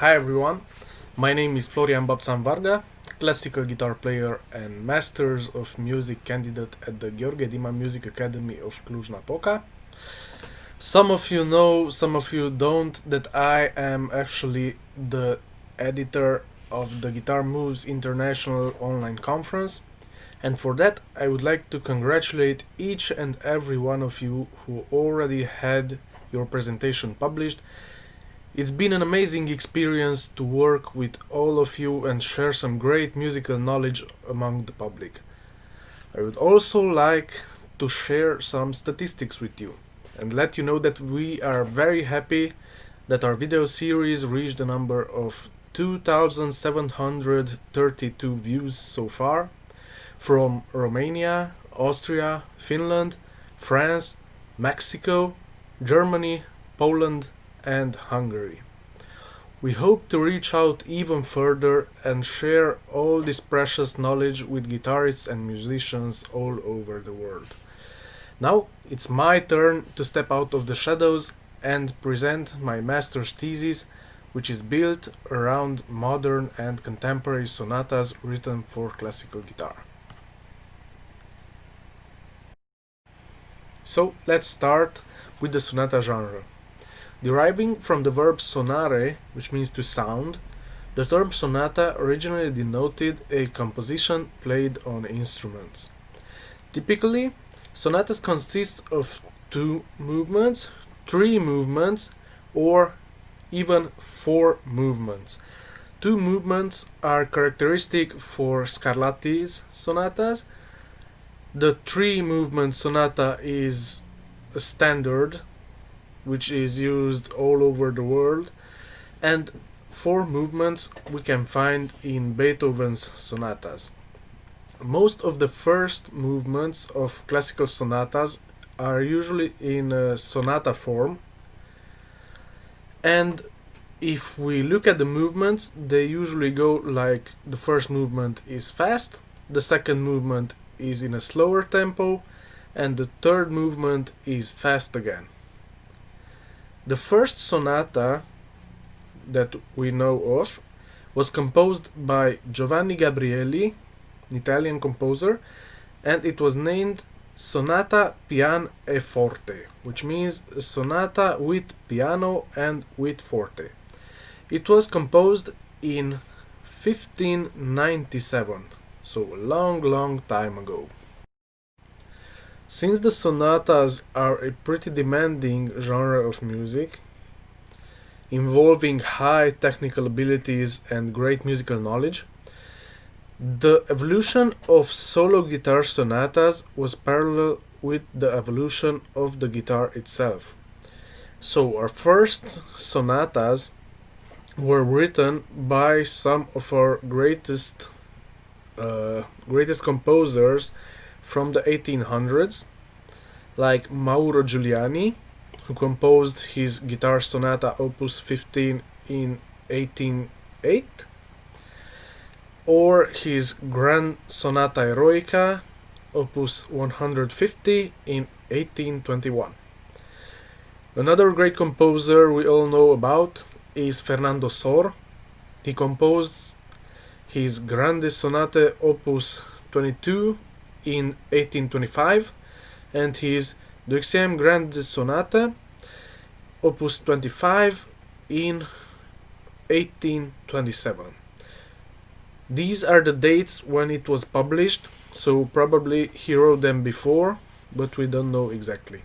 Hi everyone, my name is Florian Babțan-Varga, classical guitar player and Masters of Music candidate at the Gheorghe Dima Music Academy of Cluj-Napoca. Some of you know, some of you don't, that I am actually the editor of the Guitar Moves International online conference, and for that I would like to congratulate each and every one of you who already had your presentation published. It's been an amazing experience to work with all of you and share some great musical knowledge among the public. I would also like to share some statistics with you and let you know that we are very happy that our video series reached a number of 2,732 views so far from Romania, Austria, Finland, France, Mexico, Germany, Poland, and Hungary. We hope to reach out even further and share all this precious knowledge with guitarists and musicians all over the world. Now it's my turn to step out of the shadows and present my master's thesis, which is built around modern and contemporary sonatas written for classical guitar. So let's start with the sonata genre. Deriving from the verb sonare, which means to sound, the term sonata originally denoted a composition played on instruments. Typically, sonatas consist of 2 movements, 3 movements, or even 4 movements. 2 movements are characteristic for Scarlatti's sonatas. The 3 movement sonata is a standard which is used all over the world, and 4 movements we can find in Beethoven's sonatas. Most of the first movements of classical sonatas are usually in a sonata form, and if we look at the movements, they usually go like the first movement is fast, the second movement is in a slower tempo, and the third movement is fast again. The first sonata that we know of was composed by Giovanni Gabrieli, an Italian composer, and it was named Sonata Pian e Forte, which means a sonata with piano and with forte. It was composed in 1597, so a long time ago. Since the sonatas are a pretty demanding genre of music, involving high technical abilities and great musical knowledge, the evolution of solo guitar sonatas was parallel with the evolution of the guitar itself. So our first sonatas were written by some of our greatest composers from the 1800s, like Mauro Giuliani, who composed his guitar sonata opus 15 in 1808, or his Grand Sonata Eroica opus 150 in 1821. Another great composer we all know about is Fernando Sor. He composed his Grande Sonate opus 22 in 1825 and his Deuxième Grande Sonate opus 25 in 1827. These are the dates when it was published, so probably he wrote them before, but we don't know exactly.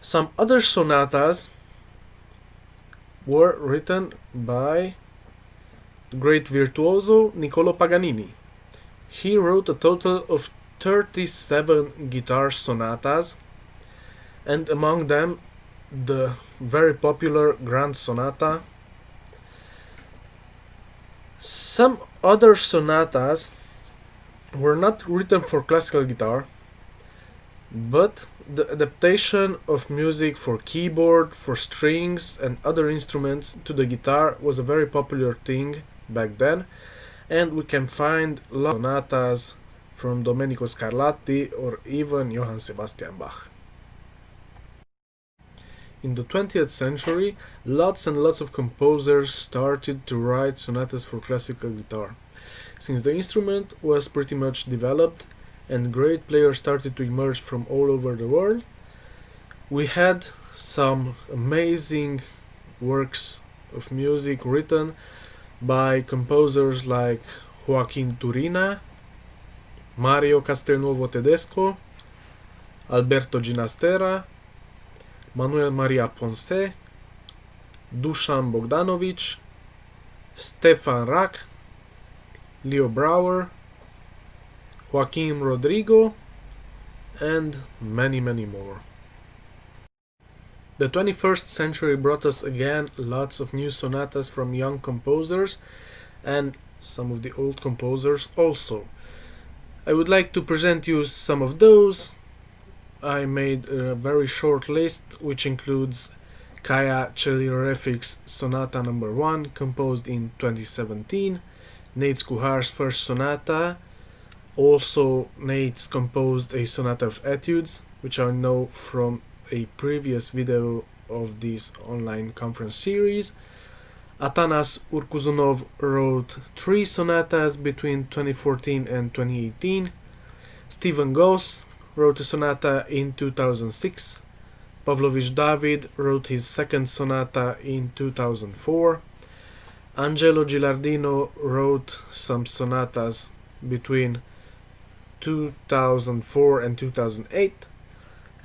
Some other sonatas were written by the great virtuoso Niccolò Paganini. He wrote a total of 37 guitar sonatas, and among them the very popular Grand Sonata. Some other sonatas were not written for classical guitar, but the adaptation of music for keyboard, for strings and other instruments to the guitar was a very popular thing back then, and we can find sonatas from Domenico Scarlatti or even Johann Sebastian Bach. in the 20th century, lots and lots of composers started to write sonatas for classical guitar. Since the instrument was pretty much developed and great players started to emerge from all over the world, we had some amazing works of music written by composers like Joaquin Turina, Mario Castelnuovo Tedesco, Alberto Ginastera, Manuel Maria Ponce, Dusan Bogdanovic, Stefan Rack, Leo Brouwer, Joaquin Rodrigo, and many more. The 21st century brought us again lots of new sonatas from young composers and some of the old composers also. I would like to present you some of those. I made a very short list which includes Kaja Čelirefic's Sonata No. 1 composed in 2017, Nate Skuhar's first sonata. Also, Nate's composed a sonata of etudes, which I know from a previous video of this online conference series. Atanas Ourkouzounov wrote 3 sonatas between 2014 and 2018. Stephen Goss wrote a sonata in 2006. Pavlovits Dávid wrote his second sonata in 2004. Angelo Gilardino wrote some sonatas between 2004 and 2008.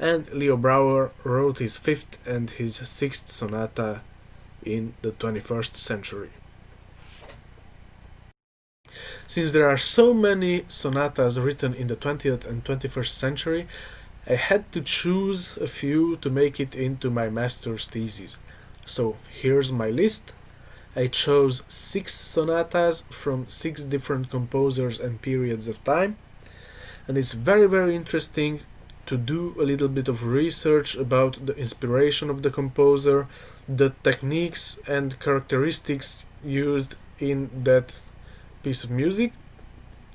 And Leo Brouwer wrote his 5th and his 6th sonata in the 21st century. Since there are so many sonatas written in the 20th and 21st century, I had to choose a few to make it into my master's thesis. So here's my list. I chose 6 sonatas from 6 different composers and periods of time, and it's very interesting to do a little bit of research about the inspiration of the composer, the techniques and characteristics used in that piece of music,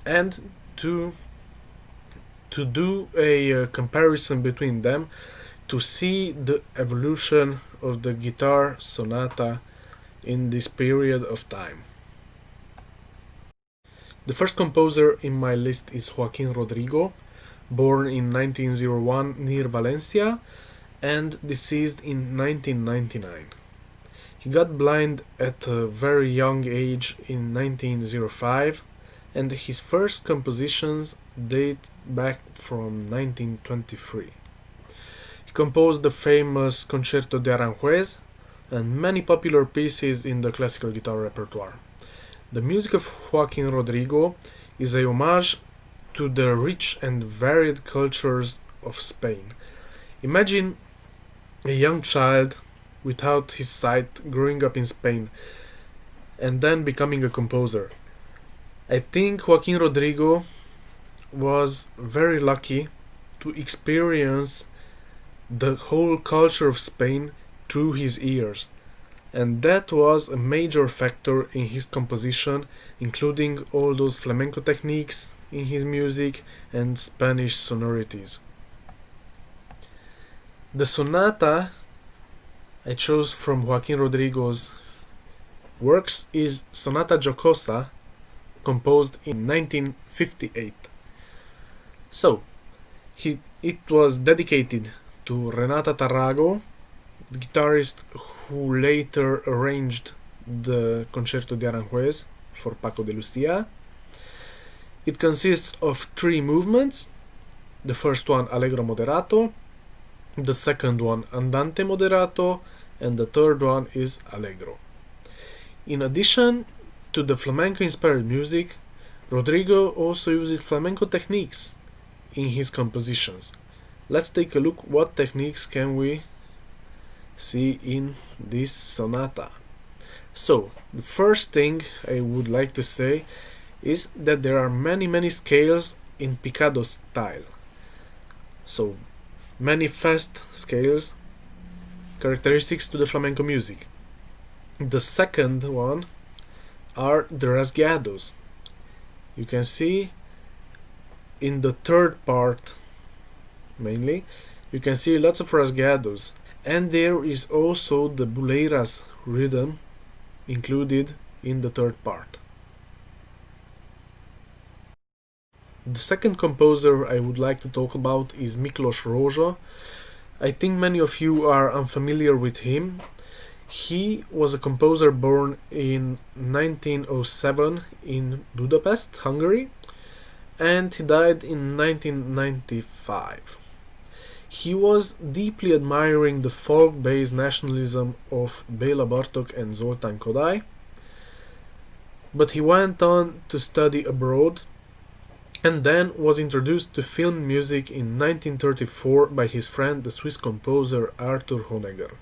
and to do a comparison between them to see the evolution of the guitar sonata in this period of time. The first composer in my list is Joaquin Rodrigo, born in 1901 near Valencia and deceased in 1999. He got blind at a very young age in 1905, and his first compositions date back from 1923. He composed the famous Concerto de Aranjuez and many popular pieces in the classical guitar repertoire. The music of Joaquin Rodrigo is a homage to the rich and varied cultures of Spain. Imagine a young child without his sight growing up in Spain and then becoming a composer. I think Joaquin Rodrigo was very lucky to experience the whole culture of Spain through his ears, and that was a major factor in his composition, including all those flamenco techniques in his music and Spanish sonorities. The sonata I chose from Joaquin Rodrigo's works is Sonata Jocosa, composed in 1958. So, it was dedicated to Renata Tarrago, the guitarist who later arranged the Concerto de Aranjuez for Paco de Lucia. It consists of 3 movements. The first one Allegro Moderato, the second one Andante Moderato, and the third one is Allegro. In addition to the flamenco-inspired music, Rodrigo also uses flamenco techniques in his compositions. Let's take a look what techniques can we see in this sonata. So, the first thing I would like to say is that there are many scales in picado style. So, many fast scales, characteristics to the flamenco music. The second one are the rasgados. You can see in the third part mainly, you can see lots of rasgados, and there is also the buleiras rhythm included in the third part. The second composer I would like to talk about is Miklós Rózsa. I think many of you are unfamiliar with him. He was a composer born in 1907 in Budapest, Hungary, and he died in 1995. He was deeply admiring the folk-based nationalism of Béla Bartók and Zoltán Kodály, but he went on to study abroad and then was introduced to film music in 1934 by his friend, the Swiss composer Arthur Honegger.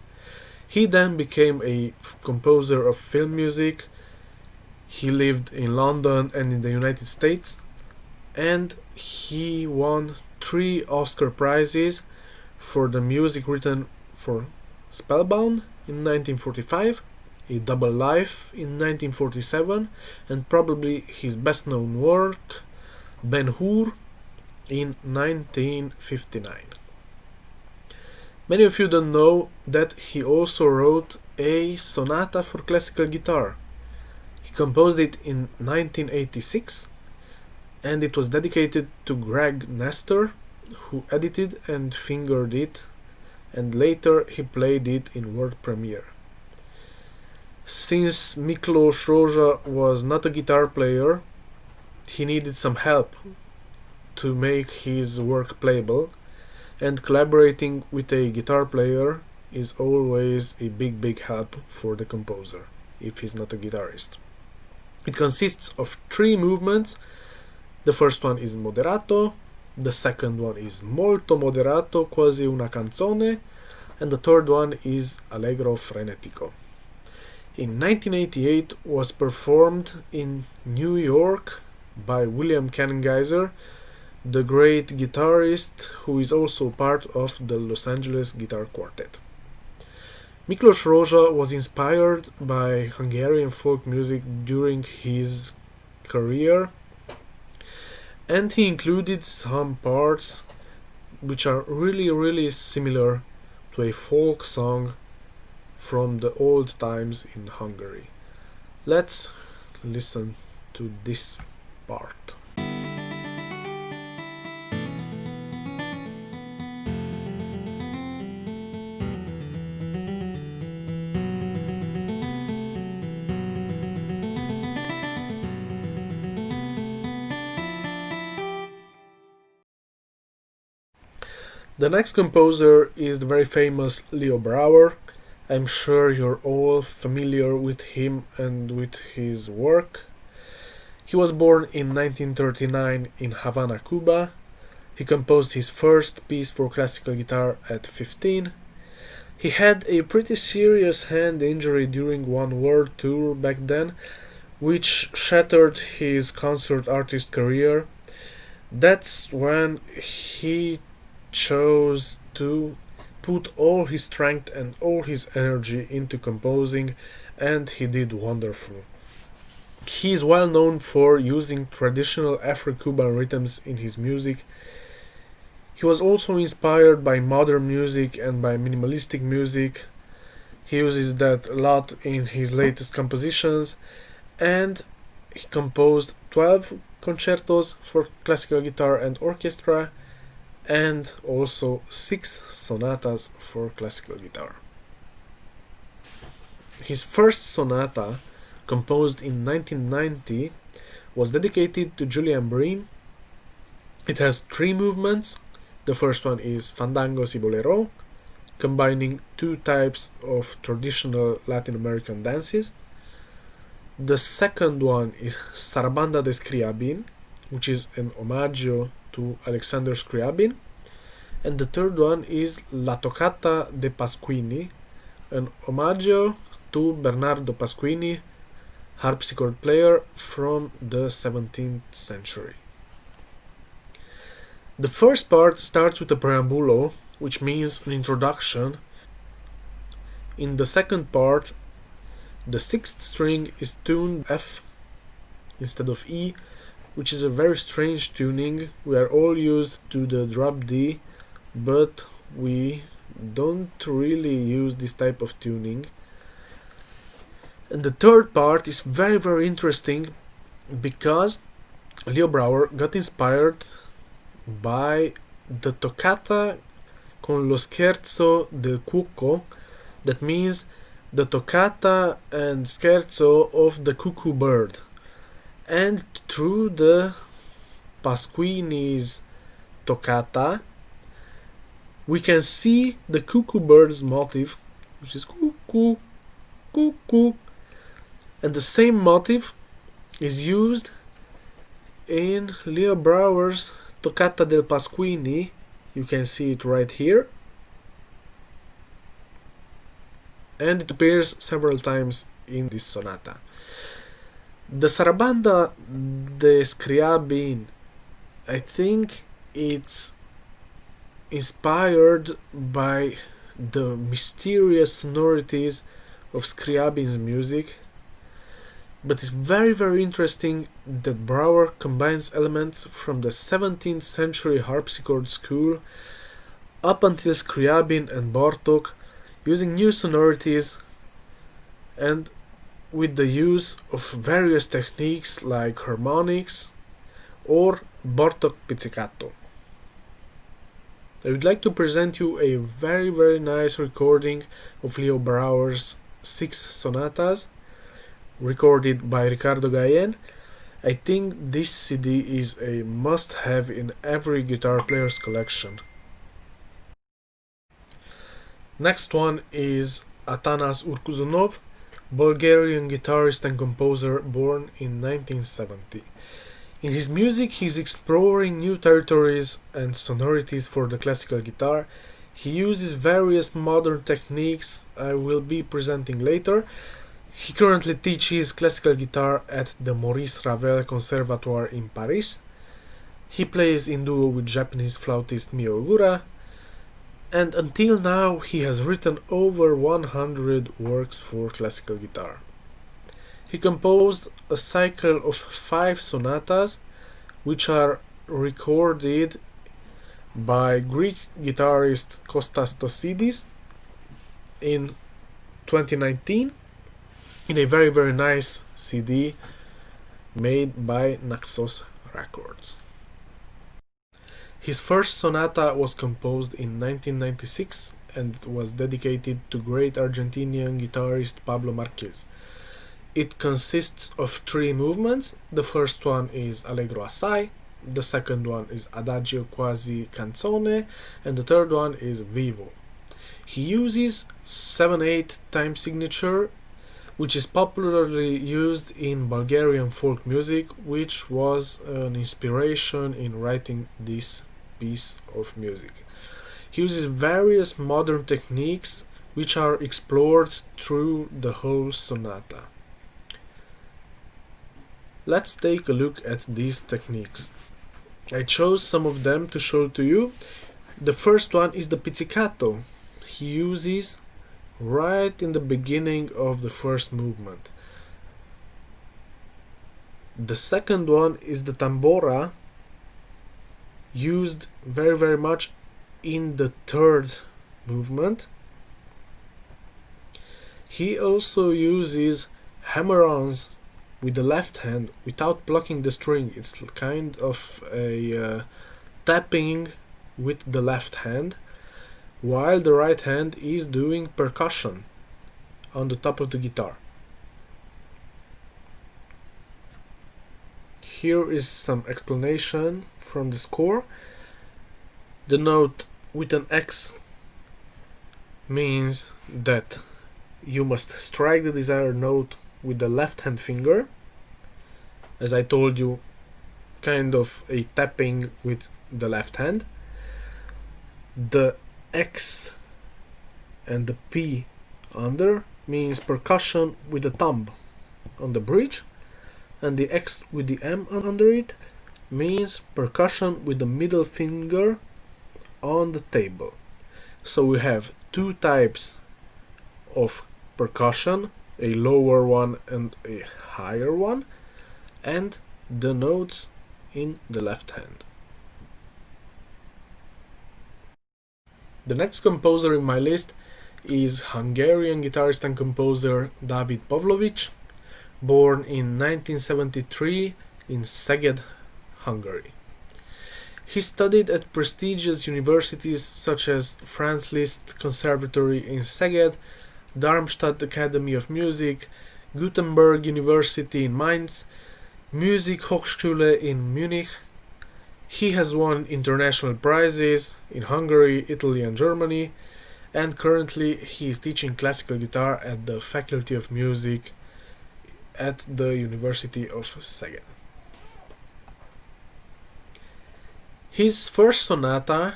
He then became a composer of film music. He lived in London and in the United States, and he won 3 Oscar prizes for the music written for Spellbound in 1945, A Double Life in 1947, and probably his best known work, Ben-Hur, in 1959. Many of you don't know that he also wrote a sonata for classical guitar. He composed it in 1986, and it was dedicated to Greg Nestor, who edited and fingered it, and later he played it in world premiere. Since Miklós Rózsa was not a guitar player, he needed some help to make his work playable, and collaborating with a guitar player is always a big help for the composer, if he's not a guitarist. It consists of 3 movements. The first one is moderato, the second one is molto moderato, quasi una canzone, and the third one is allegro frenetico. In 1988 was performed in New York by William Kennengeiser, the great guitarist who is also part of the Los Angeles Guitar Quartet. Miklós Rózsa was inspired by Hungarian folk music during his career, and he included some parts which are really similar to a folk song from the old times in Hungary. Let's listen to this part. The next composer is the very famous Leo Brouwer. I'm sure you're all familiar with him and with his work. He was born in 1939 in Havana, Cuba. He composed his first piece for classical guitar at 15. He had a pretty serious hand injury during one world tour back then, which shattered his concert artist career. That's when he chose to put all his strength and all his energy into composing, and he did wonderful. He is well known for using traditional Afro-Cuban rhythms in his music. He was also inspired by modern music and by minimalistic music. He uses that a lot in his latest compositions, and he composed 12 concertos for classical guitar and orchestra, and also 6 sonatas for classical guitar. His first sonata, composed in 1990, was dedicated to Julian Bream. It has 3 movements. The first one is Fandangos y Bolero, combining 2 types of traditional Latin American dances. The second one is Sarabanda de Scriabin, which is an omaggio to Alexander Scriabin, and the third one is La Toccata de Pasquini, an omaggio to Bernardo Pasquini, harpsichord player from the 17th century. The first part starts with a preambulo, which means an introduction. In the second part, the 6th string is tuned F instead of E, which is a very strange tuning. We are all used to the drop D, but we don't really use this type of tuning. And the third part is very, very interesting because Leo Brouwer got inspired by the toccata con lo scherzo del cucco, that means the toccata and scherzo of the cuckoo bird. And through the Pasquini's toccata, we can see the cuckoo bird's motif, which is cuckoo, cuckoo, and the same motif is used in Leo Brouwer's Toccata del Pasquini. You can see it right here, and it appears several times in this sonata. The Sarabanda de Scriabin, I think it's inspired by the mysterious sonorities of Scriabin's music, but it's very, very interesting that Brouwer combines elements from the 17th century harpsichord school up until Scriabin and Bartók, using new sonorities and with the use of various techniques like harmonics or Bartók pizzicato. I would like to present you a very, very nice recording of Leo Brouwer's 6 sonatas, recorded by Ricardo Gayen. I think this CD is a must-have in every guitar player's collection. Next one is Atanas Ourkouzounov, Bulgarian guitarist and composer born in 1970. In his music, he's exploring new territories and sonorities for the classical guitar. He uses various modern techniques I will be presenting later. He currently teaches classical guitar at the Maurice Ravel Conservatoire in Paris. He plays in duo with Japanese flautist Mio Ogura, and until now he has written over 100 works for classical guitar. He composed a cycle of 5 sonatas, which are recorded by Greek guitarist Kostas Tosidis in 2019 in a very, very nice CD made by Naxos Records. His first sonata was composed in 1996 and was dedicated to great Argentinian guitarist Pablo Marquez. It consists of 3 movements. The first one is Allegro assai, the second one is Adagio quasi canzone, and the third one is Vivo. He uses 7/8 time signature, which is popularly used in Bulgarian folk music, which was an inspiration in writing this piece of music. He uses various modern techniques which are explored through the whole sonata. Let's take a look at these techniques. I chose some of them to show to you. The first one is the pizzicato. He uses right in the beginning of the first movement. The second one is the tambora, used very, very much in the third movement. He also uses hammer-ons with the left hand without plucking the string. It's kind of a tapping with the left hand, while the right hand is doing percussion on the top of the guitar. Here is some explanation from the score. The note with an X means that you must strike the desired note with the left hand finger. As I told you, kind of a tapping with the left hand. The X and the P under means percussion with the thumb on the bridge, and the X with the M under it means percussion with the middle finger on the table. So we have 2 types of percussion, a lower one and a higher one, and the notes in the left hand. The next composer in my list is Hungarian guitarist and composer Dávid Pavlovits, born in 1973 in Szeged, Hungary. He studied at prestigious universities such as Franz Liszt Conservatory in Szeged, Darmstadt Academy of Music, Gutenberg University in Mainz, Musikhochschule in Munich. He has won international prizes in Hungary, Italy and Germany, and currently he is teaching classical guitar at the Faculty of Music at the University of Szeged. His first sonata,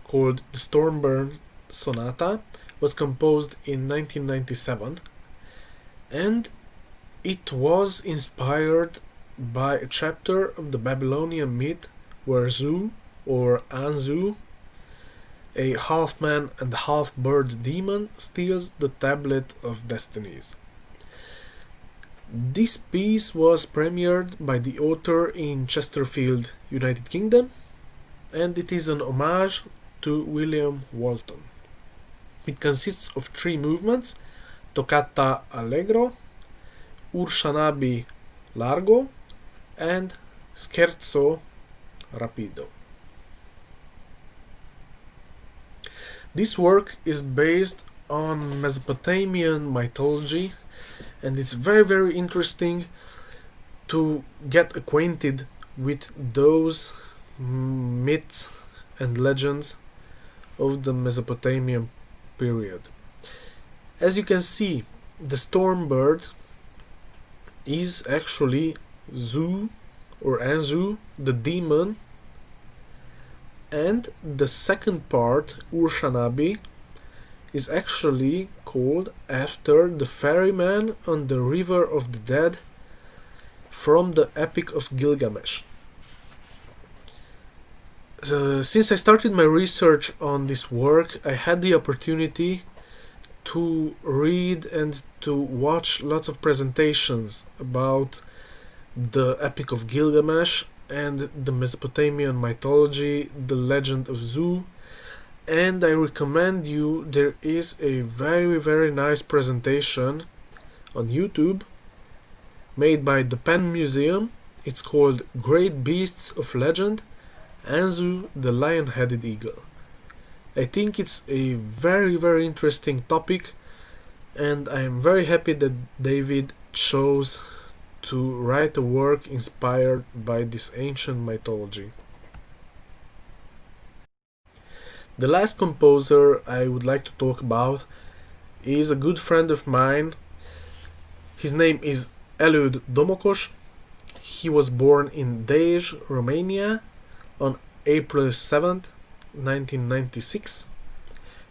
called the Stormburn Sonata, was composed in 1997, and it was inspired by a chapter of the Babylonian myth where Zu, or Anzu, a half-man and half-bird demon, steals the Tablet of Destinies. This piece was premiered by the author in Chesterfield, United Kingdom, and it is an homage to William Walton. It consists of 3 movements: Toccata Allegro, Urshanabi Largo, and Scherzo Rapido. This work is based on Mesopotamian mythology, and it's very interesting to get acquainted with those myths and legends of the Mesopotamian period. As you can see, the storm bird is actually Zu, or Anzu, the demon, and the second part, Urshanabi, is actually called after the ferryman on the River of the Dead from the Epic of Gilgamesh. Since I started my research on this work, I had the opportunity to read and to watch lots of presentations about the Epic of Gilgamesh and the Mesopotamian mythology, the legend of Zu, and I recommend you, there is a very nice presentation on YouTube made by the Penn Museum. It's called Great Beasts of Legend, Anzu the Lion-Headed Eagle. I think it's a very interesting topic, and I am very happy that David chose to write a work inspired by this ancient mythology. The last composer I would like to talk about is a good friend of mine. His name is Előd Domokos. He was born in Dej, Romania on April 7th, 1996.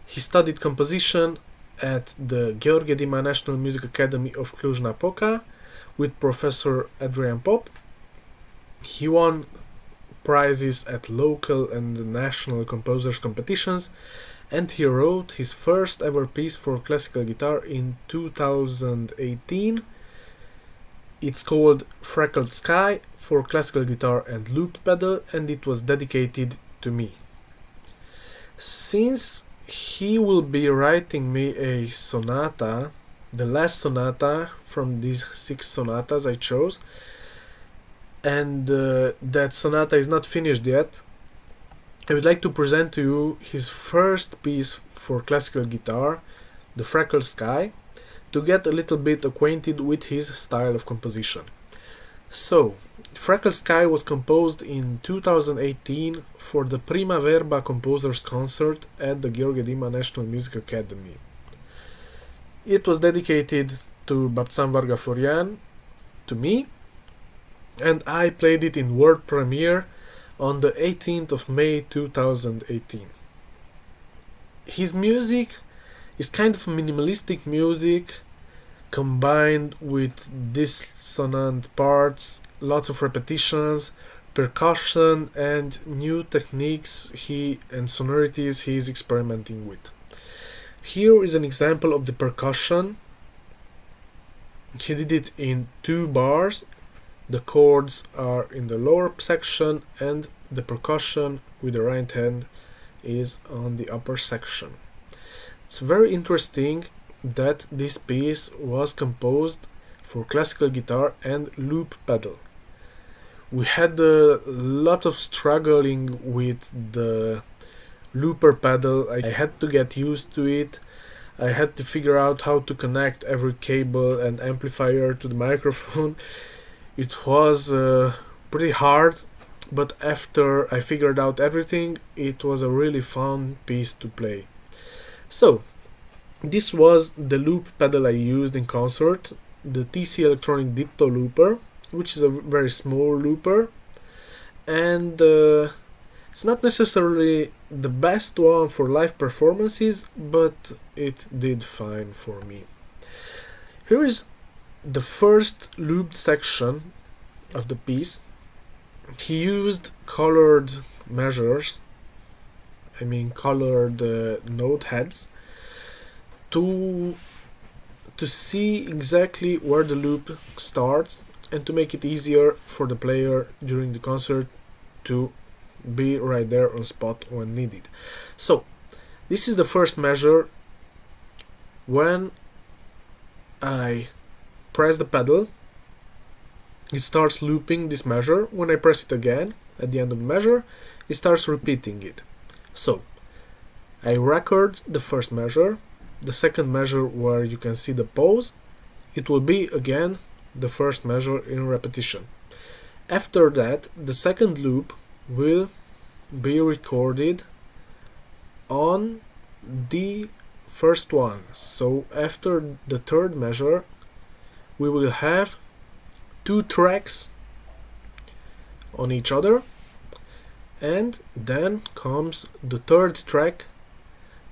He studied composition at the Gheorghe Dima National Music Academy of Cluj-Napoca with Professor Adrian Pop. He won prizes at local and national composers competitions, and he wrote his first ever piece for classical guitar in 2018. It's called Freckled Sky for classical guitar and loop pedal, and it was dedicated to me. Since he will be writing me a sonata, the last sonata from these 6 sonatas I chose, and that sonata is not finished yet, I would like to present to you his first piece for classical guitar, the Freckled Sky, to get a little bit acquainted with his style of composition. So, Freckled Sky was composed in 2018 for the Prima Verba Composers Concert at the Gheorghe Dima National Music Academy. It was dedicated to Babțan-Varga Florian, to me, and I played it in world premiere on the 18th of May 2018. His music is kind of minimalistic music combined with dissonant parts, lots of repetitions, percussion, and new techniques and sonorities he is experimenting with. Here is an example of the percussion. He did it in 2 bars. The chords are in the lower section, and the percussion with the right hand is on the upper section. It's very interesting that this piece was composed for classical guitar and loop pedal. We had a lot of struggling with the looper pedal. I had to get used to it. I had to figure out how to connect every cable and amplifier to the microphone. It was pretty hard, but after I figured out everything, it was a really fun piece to play. So, this was the loop pedal I used in concert, the TC Electronic Ditto looper, which is a very small looper, and it's not necessarily the best one for live performances, but it did fine for me. Here is the first looped section of the piece. He used colored measures, colored note heads, to see exactly where the loop starts and to make it easier for the player during the concert to be right there on spot when needed. So, this is the first measure. When I press the pedal, it starts looping this measure. When I press it again at the end of the measure, it starts repeating it. So, I record the first measure. The second measure, where you can see the pause, it will be again the first measure in repetition. After that, the second loop will be recorded on the first one. So after the third measure, we will have two tracks on each other, and then comes the third track,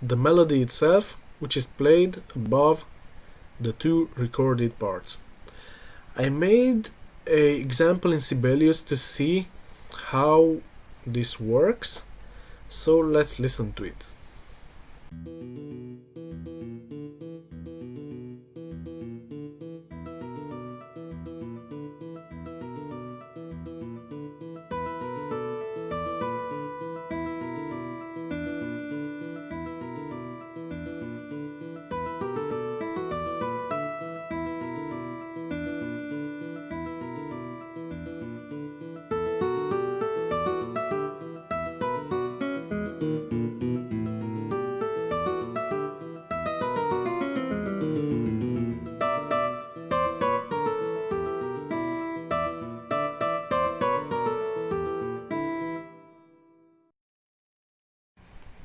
the melody itself, which is played above the two recorded parts. I made an example in Sibelius to see how this works, so let's listen to it.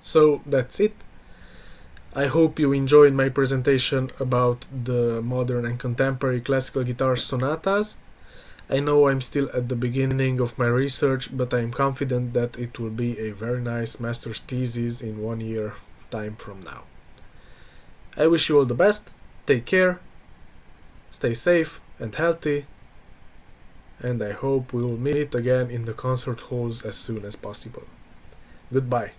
So that's it. I hope you enjoyed my presentation about the modern and contemporary classical guitar sonatas. I know I'm still at the beginning of my research, but I'm confident that it will be a very nice master's thesis in 1 year time from now. I wish you all the best, take care, stay safe and healthy, and I hope we will meet again in the concert halls as soon as possible. Goodbye.